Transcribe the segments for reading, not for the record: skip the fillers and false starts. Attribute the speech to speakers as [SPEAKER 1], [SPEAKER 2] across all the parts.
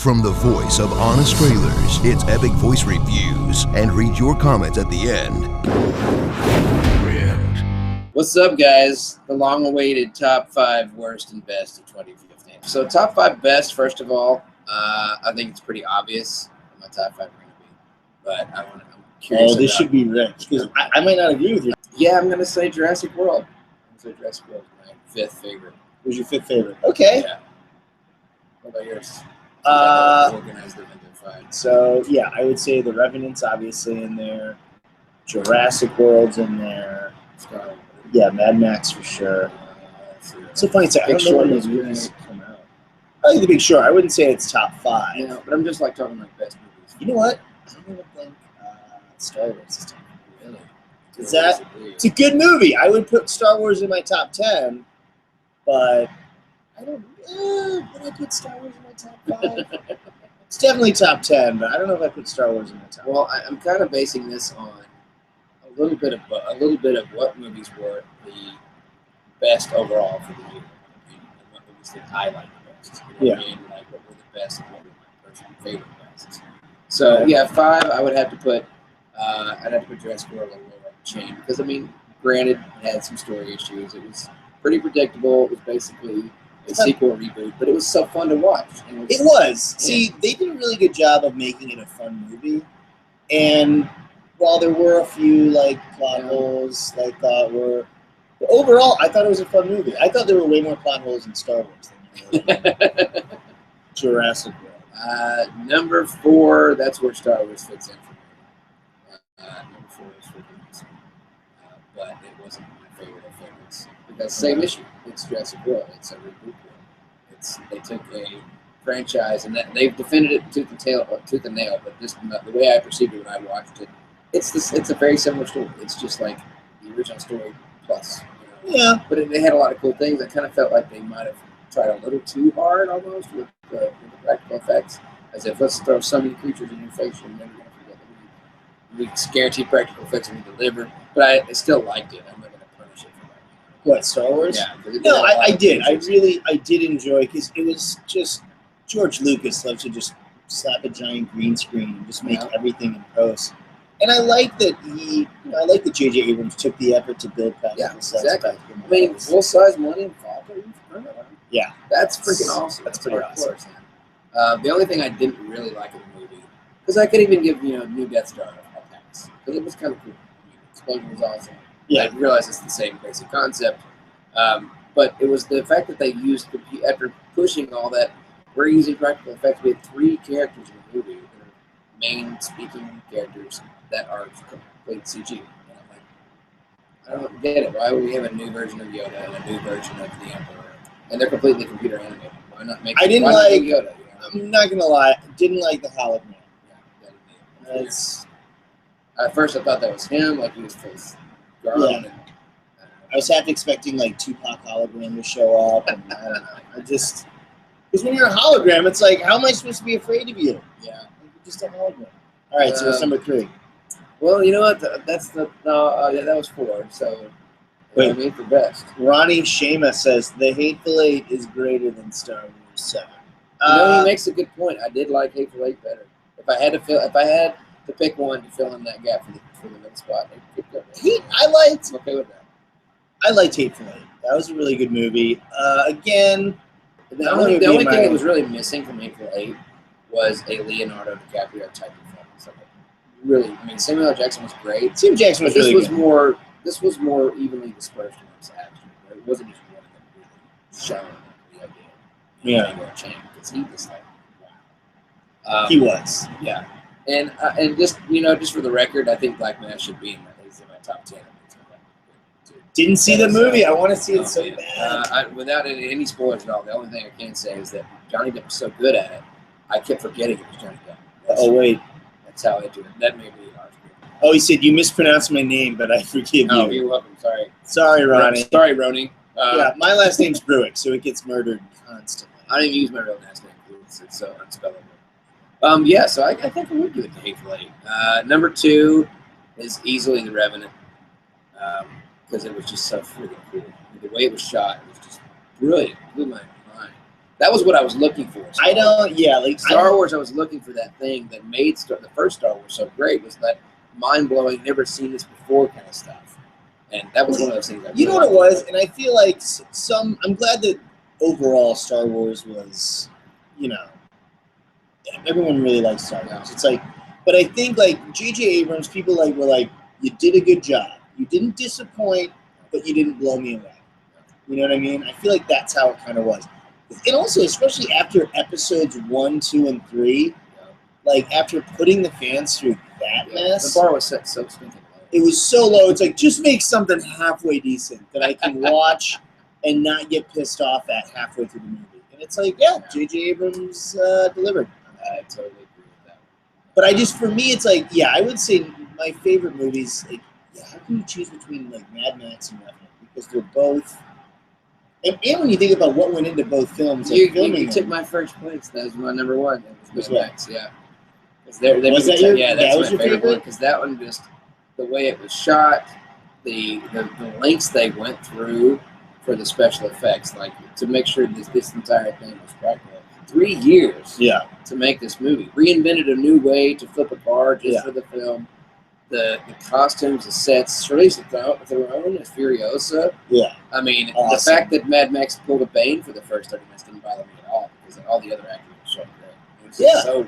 [SPEAKER 1] From the voice of Honest Trailers, it's Epic Voice Reviews, and read your comments at the end.
[SPEAKER 2] What's up, guys? The long-awaited top 5 worst and best of 2015. So top 5 best, first of all, I think it's pretty obvious what my top 5 are going to be. But I'm curious.
[SPEAKER 3] Oh, this should be rich, because I might not agree with you.
[SPEAKER 2] Yeah, I'm going to say Jurassic World. I'm going to say Jurassic World is my 5th favorite.
[SPEAKER 3] Who's your 5th favorite? Okay.
[SPEAKER 2] Yeah. What about yours? Organize them into 5.
[SPEAKER 3] So, yeah, I would say The Revenant's obviously in there. Jurassic World's in there.
[SPEAKER 2] Star Wars.
[SPEAKER 3] Yeah, Mad Max for sure. It's so funny. I don't know when those movies come out. I like The Big Short. I wouldn't say it's top 5.
[SPEAKER 2] You know, but I'm just like talking like best movies.
[SPEAKER 3] You know what? I don't even think Star Wars is top 5.
[SPEAKER 2] Really?
[SPEAKER 3] Is that? It's a good movie. I would put Star Wars in my top 10, but I don't. Would I put Star Wars in my top 5? It's definitely top 10, but I don't know if I put Star Wars in my top.
[SPEAKER 2] Well, I'm kind of basing this on a little bit of what movies were the best overall for the year, and what movies that I like the best. You know what I mean? Like what were the best and what were my personal favorite bests. So yeah, 5 I would have to put. I'd have to put Jurassic World on the lower chain because I mean, granted, it had some story issues. It was pretty predictable. It was basically a sequel reboot, but it was so fun to watch.
[SPEAKER 3] It was. See, they did a really good job of making it a fun movie, and while there were a few like plot holes that I thought were, but overall, I thought it was a fun movie. I thought there were way more plot holes in Star Wars than there were in Jurassic World.
[SPEAKER 2] Number 4, that's where Star Wars fits in for me. Number 4 is for me, but it wasn't my favorite of favorites. Because same issue. It's Jurassic World. It's a reboot. They took a franchise and they've defended it tooth and nail. But just the way I perceived it when I watched it, it's a very similar story. It's just like the original story plus. You know?
[SPEAKER 3] Yeah.
[SPEAKER 2] But they had a lot of cool things. I kind of felt like they might have tried a little too hard almost with the practical effects, as if let's throw so many creatures in your face and never going to forget that we guarantee practical effects and we deliver. But I still liked it. I'm not going to punish it for that.
[SPEAKER 3] What, Star Wars?
[SPEAKER 2] Yeah.
[SPEAKER 3] No, I did. I did enjoy it because it was just George Lucas loves to just slap a giant green screen and just make everything in post. And I like that J.J. Abrams took the effort to build practical sets.
[SPEAKER 2] Exactly. I mean, full-size money and Falcon.
[SPEAKER 3] Yeah.
[SPEAKER 2] That's freaking awesome.
[SPEAKER 3] That's pretty awesome.
[SPEAKER 2] The only thing I didn't really like in the movie, because I could even give, New Death Star a pass, because it was kind of cool. I mean, explosion was awesome.
[SPEAKER 3] Yeah.
[SPEAKER 2] I realize it's the same basic concept. But it was the fact that they used, after pushing all that, we're using practical effects. We had 3 characters in the movie that are main speaking characters that are complete CG. And I'm like, I don't get it. Why would we have a new version of Yoda and a new version of the Emperor? And they're completely computer animated. Why not make
[SPEAKER 3] I didn't
[SPEAKER 2] like
[SPEAKER 3] like
[SPEAKER 2] Yoda?
[SPEAKER 3] I'm not going to lie. Didn't like the hologram.
[SPEAKER 2] At first I thought that was him, like he was face guard.
[SPEAKER 3] Yeah. I was half expecting like Tupac hologram to show up, and I don't know. Because when you're a hologram, it's like, how am I supposed to be afraid of you?
[SPEAKER 2] Yeah,
[SPEAKER 3] you're just a hologram. All right, so what's number 3?
[SPEAKER 2] Well, you know what? That was 4. So,
[SPEAKER 3] wait,
[SPEAKER 2] I mean for best.
[SPEAKER 3] Ronnie Shama says The Hateful Eight is greater than Star Wars 7.
[SPEAKER 2] He makes a good point. I did like Hateful Eight better. If I had to pick one to fill in that gap for the middle spot, I'm okay with that.
[SPEAKER 3] I liked Hateful Eight. That was a really good movie. Again,
[SPEAKER 2] the only thing that was really missing from Hateful Eight was a Leonardo DiCaprio type of film. So really, I mean, Samuel L. Jackson was great.
[SPEAKER 3] Samuel Jackson was really good.
[SPEAKER 2] This was more evenly dispersed amongst the action. It wasn't just one that really shone the idea. Because he was like, wow.
[SPEAKER 3] He was.
[SPEAKER 2] Yeah. And just just for the record, I think Black Mass should be in my top 10.
[SPEAKER 3] Didn't see the movie. I want to see it so bad.
[SPEAKER 2] Without any spoilers at all, the only thing I can say is that Johnny Depp was so good at it, I kept forgetting it was Johnny Depp.
[SPEAKER 3] Wait.
[SPEAKER 2] That's how I do it. That made me hard.
[SPEAKER 3] Oh, he said, you mispronounced my name, but I forgive you.
[SPEAKER 2] Oh, you're welcome. Sorry.
[SPEAKER 3] Sorry, Ronnie.
[SPEAKER 2] Sorry, Ronnie.
[SPEAKER 3] Yeah, my last name's Bruick, so it gets murdered constantly.
[SPEAKER 2] I don't even use my real last name. It's so unspellable. Yeah, so I think I would give it to Hateful Eight. Number 2 is easily The Revenant. Because it was just so freaking cool. The way it was shot was just brilliant. Blew my mind. That was what I was looking for.
[SPEAKER 3] I don't. Yeah, like
[SPEAKER 2] Star Wars. I was looking for that thing that made the first Star Wars so great. Was that mind blowing, never seen this before kind of stuff. And that was one of those things.
[SPEAKER 3] You know what it was, and I feel like I'm glad that overall Star Wars was, you know, everyone really likes Star Wars. It's like, but I think like J.J. Abrams, people like were like, you did a good job. You didn't disappoint, but you didn't blow me away. You know what I mean? I feel like that's how it kind of was. And also, especially after episodes 1, 2, and 3, like after putting the fans through that mess,
[SPEAKER 2] the bar was set so stinking low.
[SPEAKER 3] It was so low. It's like, just make something halfway decent that I can watch and not get pissed off at halfway through the movie. And it's like, yeah, J.J. Abrams delivered.
[SPEAKER 2] I totally agree with that.
[SPEAKER 3] But I just, for me, it's like, yeah, I would say my favorite movies, like, yeah, how can you choose between like Mad Max and Revenant? Because they're both. And when you think about what went into both films, like
[SPEAKER 2] you took my first place. That was my number one. That was Mad Max, yeah.
[SPEAKER 3] Was that
[SPEAKER 2] That's my favorite one because that one just the way it was shot, the lengths they went through for the special effects, like to make sure this entire thing was practical. 3 years, to make this movie. Reinvented a new way to flip a car just for the film. The costumes, the sets, Charlize Theron as Furiosa.
[SPEAKER 3] Yeah.
[SPEAKER 2] I mean,
[SPEAKER 3] awesome.
[SPEAKER 2] The fact that Mad Max pulled a Bane for the first 30 minutes didn't bother me at all because all the other actors were so great. So,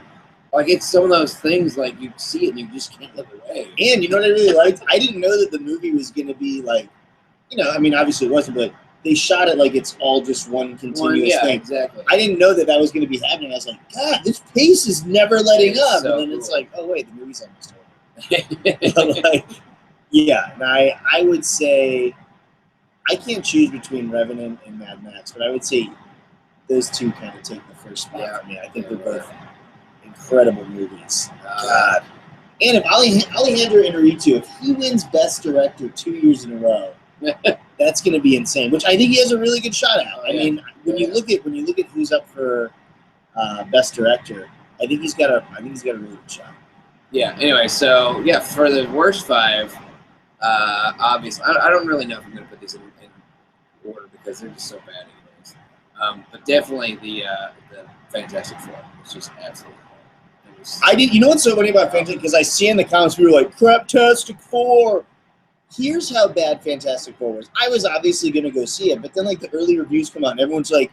[SPEAKER 2] like, it's some of those things, like, you see it and you just can't look away.
[SPEAKER 3] And you know what I really liked? I didn't know that the movie was going to be, like, you know, I mean, obviously it wasn't, but they shot it like it's all just one continuous thing.
[SPEAKER 2] Exactly.
[SPEAKER 3] I didn't know that was going to be happening. I was like, God, this pace is never letting up.
[SPEAKER 2] So
[SPEAKER 3] and then it's like, oh, wait, the movie's almost over. Like, yeah, and I would say I can't choose between Revenant and Mad Max, but I would say those two kind of take the first spot for me. I think they're both incredible movies. God. And if Alejandro Inarritu, if he wins Best Director 2 years in a row, that's going to be insane. Which I think he has a really good shot at. I mean, when you look at who's up for Best Director, I think he's got a really good shot.
[SPEAKER 2] Yeah. Anyway, so for the worst 5, obviously, I don't really know if I'm going to put these in order because they're just so bad, anyways. But definitely the Fantastic Four was just absolutely.
[SPEAKER 3] You know what's so funny about Fantastic? Because I see in the comments people were like, "Craptastic Four." Here's how bad Fantastic Four was. I was obviously going to go see it, but then like the early reviews come out, and everyone's like,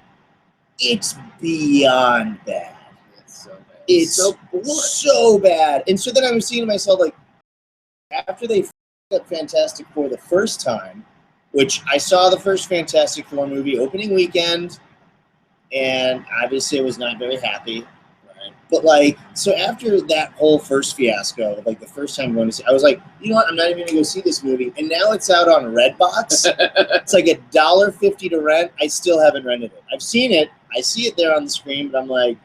[SPEAKER 3] "It's beyond bad." It's so bad. And so then I was seeing to myself, like, after they f***ed up Fantastic Four the first time, which I saw the first Fantastic Four movie opening weekend, and obviously I was not very happy. Right? But, like, so after that whole first fiasco, like the first time going to see, I was like, you know what, I'm not even going to go see this movie. And now it's out on Redbox. It's like $1.50 to rent. I still haven't rented it. I've seen it. I see it there on the screen, but I'm like,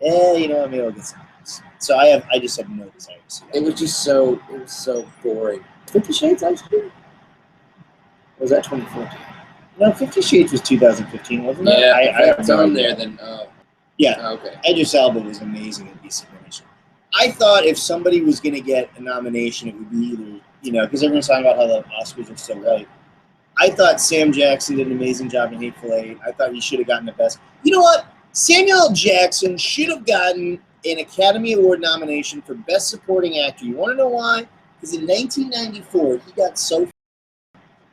[SPEAKER 3] you know, maybe I'll get some else. So I just have no desire to see that.
[SPEAKER 2] It was so boring. 50 Shades Ice Cream? Or was that 2014?
[SPEAKER 3] No, 50 Shades was 2015, wasn't it?
[SPEAKER 2] Yeah, if it's on there, then,
[SPEAKER 3] yeah.
[SPEAKER 2] Oh, okay.
[SPEAKER 3] Idris Elba was amazing in Decent Finish. I thought if somebody was going to get a nomination, it would be either, you know, because everyone's talking about how the Oscars are so white. I thought Sam Jackson did an amazing job in Hateful Eight. I thought he should have gotten the best. You know what? Samuel L. Jackson should have gotten an Academy Award nomination for Best Supporting Actor. You want to know why? Because in 1994, he got so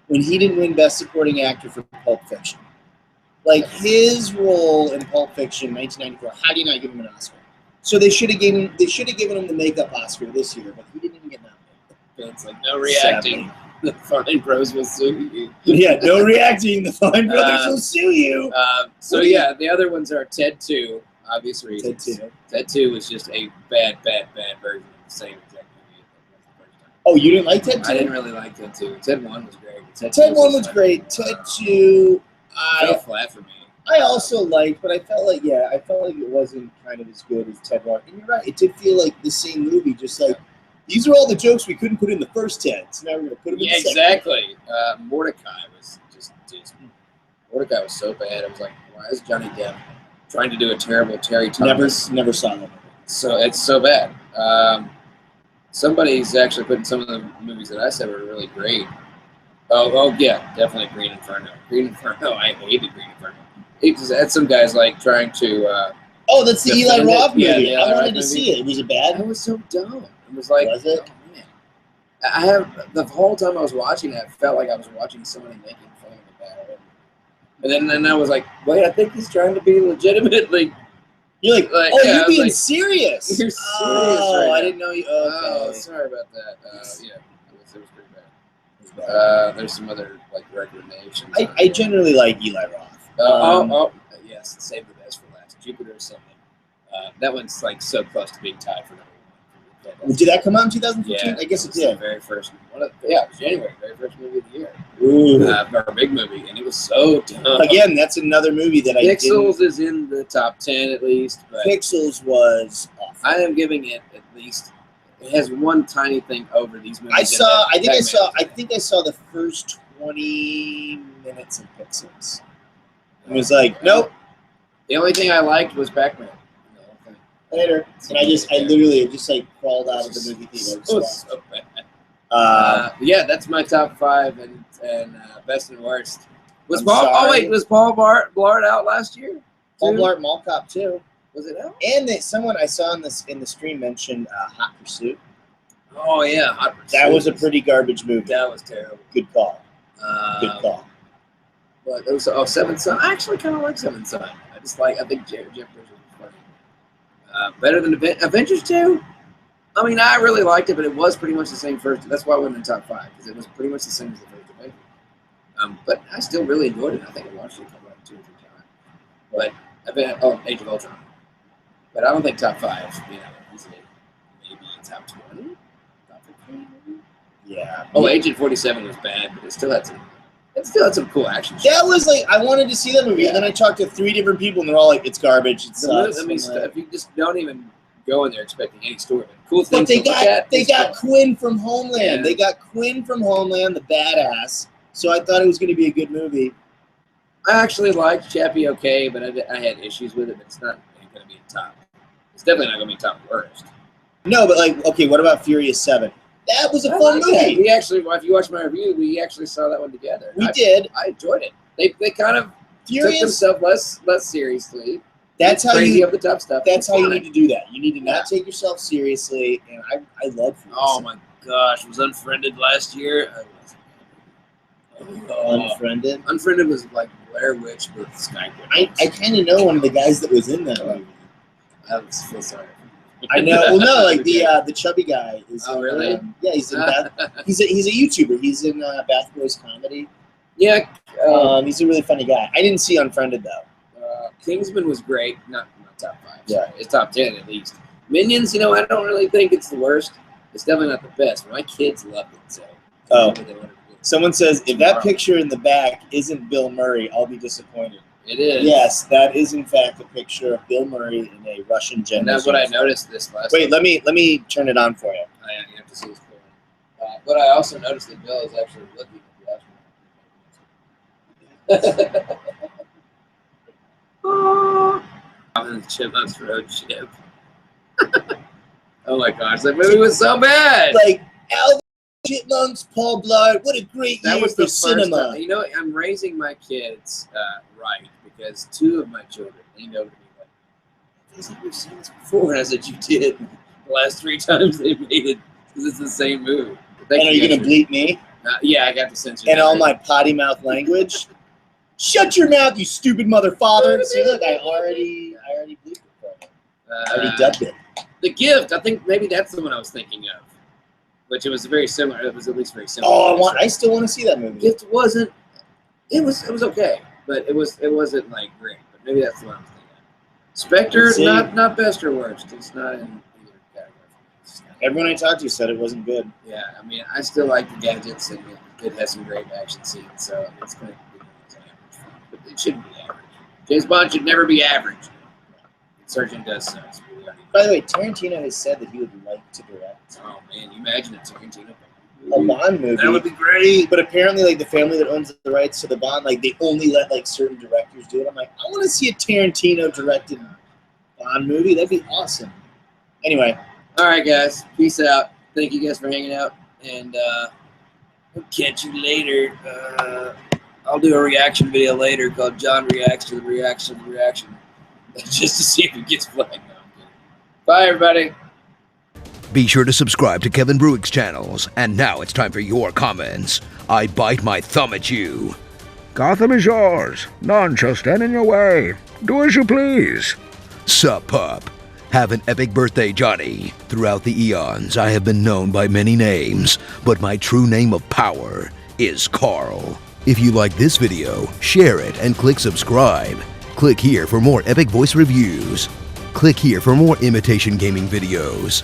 [SPEAKER 3] when he didn't win Best Supporting Actor for Pulp Fiction. Like, his role in Pulp Fiction, 1994, how do you not give him an Oscar? So they should have given him the makeup Oscar this year, but he didn't even get nominated.
[SPEAKER 2] It's like, no reacting. Sadly. The Fine Bros will sue you.
[SPEAKER 3] Yeah, no reacting. The Fine Brothers will sue you.
[SPEAKER 2] So yeah, the other ones are Ted 2, obvious reasons. Ted 2 was just a bad version of the same exact movie.
[SPEAKER 3] Oh, you didn't like Ted 2?
[SPEAKER 2] I didn't really like Ted 2. Ted 1 was great.
[SPEAKER 3] Ted 1 was great. Ted 2,
[SPEAKER 2] fell flat for me.
[SPEAKER 3] I also liked, but I felt like it wasn't kind of as good as Ted 1. And you're right, it did feel like the same movie, just like. These are all the jokes we couldn't put in the first 10, so now we're going to put them in the second.
[SPEAKER 2] Exactly. Mordecai was just Mordecai was so bad. I was like, why is Johnny Depp trying to do a terrible Terry Thomas?
[SPEAKER 3] Never saw that.
[SPEAKER 2] So it's so bad. Somebody's actually putting some of the movies that I said were really great. Oh yeah, definitely Green Inferno. Green Inferno, I hated Green Inferno. he just had some guys like trying to.
[SPEAKER 3] Oh, that's the Eli
[SPEAKER 2] defend it.
[SPEAKER 3] Roth movie.
[SPEAKER 2] Yeah, the Eli
[SPEAKER 3] I wanted
[SPEAKER 2] Roth
[SPEAKER 3] to see it. Was it bad?
[SPEAKER 2] It was so dumb. It was like,
[SPEAKER 3] Was it?
[SPEAKER 2] oh, man. I have the whole time I was watching it, I felt like I was watching somebody making fun of a bad. And then I was like, wait, I think he's trying to be legitimately.
[SPEAKER 3] You're like,
[SPEAKER 2] Like,
[SPEAKER 3] oh,
[SPEAKER 2] yeah, I
[SPEAKER 3] you're
[SPEAKER 2] was
[SPEAKER 3] being
[SPEAKER 2] like,
[SPEAKER 3] serious.
[SPEAKER 2] You're serious
[SPEAKER 3] Oh,
[SPEAKER 2] right
[SPEAKER 3] I
[SPEAKER 2] now.
[SPEAKER 3] didn't know you.
[SPEAKER 2] Oh,
[SPEAKER 3] Okay.
[SPEAKER 2] sorry about that. Yeah, it was pretty bad. There's some other like recommendations.
[SPEAKER 3] I generally like Eli Roth.
[SPEAKER 2] Yes, save the best for last. Jupiter Ascending. That one's like so close to being tied for number one.
[SPEAKER 3] Did that come out in 2015?
[SPEAKER 2] Yeah,
[SPEAKER 3] I guess it
[SPEAKER 2] was the
[SPEAKER 3] did.
[SPEAKER 2] very first one. It was January, very first movie of the year.
[SPEAKER 3] Ooh.
[SPEAKER 2] Our big movie, and it was so dumb.
[SPEAKER 3] Again, that's another movie that
[SPEAKER 2] Pixels is in the top 10 at least, but
[SPEAKER 3] Pixels was awful.
[SPEAKER 2] I am giving it at least. It has one tiny thing over these movies.
[SPEAKER 3] I think I saw the first 20 minutes of Pixels. It was like, nope,
[SPEAKER 2] The only thing I liked was Pac-Man.
[SPEAKER 3] later. And I literally just like crawled out of the movie theater.
[SPEAKER 2] It was so bad. Yeah, that's my top 5 and best and worst. Was
[SPEAKER 3] I'm
[SPEAKER 2] Paul?
[SPEAKER 3] sorry.
[SPEAKER 2] Oh wait, was Paul Blart out last year?
[SPEAKER 3] Paul
[SPEAKER 2] too?
[SPEAKER 3] Blart Mall Cop 2.
[SPEAKER 2] Was it out?
[SPEAKER 3] And someone I saw in the stream mentioned Hot Pursuit.
[SPEAKER 2] Oh yeah, Hot Pursuit.
[SPEAKER 3] That was a pretty garbage movie.
[SPEAKER 2] That was terrible.
[SPEAKER 3] Good call. Good call.
[SPEAKER 2] But it was Seventh Son. I actually kind of like Seventh Son. I think Jeff Bridges was funny. Better than Avengers 2. I mean, I really liked it, but it was pretty much the same first. That's why I went in the top 5 because it was pretty much the same as the first Avengers. But I still really enjoyed it. I think I watched it a couple of 2 or 3 times. But Age of Ultron. But I don't think top 5. You know, maybe top 20, top 15. Maybe.
[SPEAKER 3] Yeah.
[SPEAKER 2] Oh, Agent 47 was bad, but it still had some cool action.
[SPEAKER 3] That was like, I wanted to see that movie, and then I talked to 3 different people, and they're all like, it's garbage, it sucks.
[SPEAKER 2] I mean, if you just don't even go in there expecting any story, cool
[SPEAKER 3] But
[SPEAKER 2] things
[SPEAKER 3] they got Quinn from Homeland.
[SPEAKER 2] Yeah.
[SPEAKER 3] They got Quinn from Homeland, the badass. So I thought it was going to be a good movie.
[SPEAKER 2] I actually liked Chappie okay, but I had issues with it, but it's not going to be top. It's definitely not going to be top worst.
[SPEAKER 3] No, but like, okay, what about Furious 7? That was a fun movie.
[SPEAKER 2] That. We actually, if you watch my review, we actually saw that one together.
[SPEAKER 3] We did.
[SPEAKER 2] I enjoyed it. They kind of took themselves less seriously.
[SPEAKER 3] That's how
[SPEAKER 2] crazy
[SPEAKER 3] you
[SPEAKER 2] over the top stuff.
[SPEAKER 3] That's how you need to do that. You need to not take yourself seriously, and I love Furious.
[SPEAKER 2] Oh my gosh, was Unfriended last year?
[SPEAKER 3] Unfriended.
[SPEAKER 2] Unfriended was like Blair Witch with Skype.
[SPEAKER 3] I kind of know one of the guys that was in that movie.
[SPEAKER 2] I feel sorry.
[SPEAKER 3] I know. Well, no, like the chubby guy is.
[SPEAKER 2] Oh, really?
[SPEAKER 3] Yeah, he's in Bath. He's a YouTuber. He's in Bath Boys Comedy.
[SPEAKER 2] Yeah.
[SPEAKER 3] He's a really funny guy. I didn't see Unfriended though.
[SPEAKER 2] Kingsman was great. Not top 5.
[SPEAKER 3] Yeah.
[SPEAKER 2] Sorry. It's top 10 at least. Minions, I don't really think it's the worst. It's definitely not the best. My kids loved it. So.
[SPEAKER 3] Oh. Someone says, if that picture in the back isn't Bill Murray, I'll be disappointed.
[SPEAKER 2] It is.
[SPEAKER 3] Yes, that is in fact a picture of Bill Murray in a Russian general.
[SPEAKER 2] And that's what I noticed this last.
[SPEAKER 3] Wait, let me turn it on for you.
[SPEAKER 2] You have to see this film. But I also noticed that Bill is actually looking at the Oscar. I'm the Chipmunks Road Chip. Oh my gosh, that movie was so bad.
[SPEAKER 3] Like Alvin Chipmunks, Paul Blart. What a great year
[SPEAKER 2] was
[SPEAKER 3] for cinema.
[SPEAKER 2] I'm raising my kids right because 2 of my children leaned over to me like, "I think we've seen this before." And I said, "You did." The last 3 times they made it because it's the same movie.
[SPEAKER 3] And are you gonna bleep me?
[SPEAKER 2] Yeah, I got the censor.
[SPEAKER 3] And all my potty mouth language. Shut your mouth, you stupid mother father. See, look, I already bleeped it for you. I already dubbed it.
[SPEAKER 2] The Gift. I think maybe that's the one I was thinking of. Which it was very similar. It was at least very similar.
[SPEAKER 3] Oh, I still want to see that movie.
[SPEAKER 2] Gift wasn't. It was okay, but it wasn't like great. But maybe that's the one I'm thinking of. Spectre, not best or worst. It's not in either category.
[SPEAKER 3] Everyone I talked to said it wasn't good.
[SPEAKER 2] Yeah, I mean, I still like the gadgets, and it has some great action scenes. So it's going to be average, but it shouldn't be average. James Bond should never be average. Surgeon does suck.
[SPEAKER 3] By the way, Tarantino has said that he would like to direct.
[SPEAKER 2] Oh man, you imagine a Tarantino
[SPEAKER 3] a Bond movie.
[SPEAKER 2] That would be great.
[SPEAKER 3] But apparently, like the family that owns the rights to the Bond, like they only let like certain directors do it. I'm like, I want to see a Tarantino directed Bond movie. That'd be awesome. Anyway,
[SPEAKER 2] all right, guys, peace out. Thank you guys for hanging out, and we'll catch you later. I'll do a reaction video later called John Reacts to the Reaction to the Reaction. Just to see if it gets flagged. No, I'm kidding. Bye, everybody.
[SPEAKER 1] Be sure to subscribe to Kevin Bruick's channels. And now it's time for your comments. I bite my thumb at you.
[SPEAKER 4] Gotham is yours. None shall stand in your way. Do as you please.
[SPEAKER 1] Sup, pup? Have an epic birthday, Johnny. Throughout the eons, I have been known by many names, but my true name of power is Carl. If you like this video, share it and click subscribe. Click here for more epic voice reviews. Click here for more imitation gaming videos.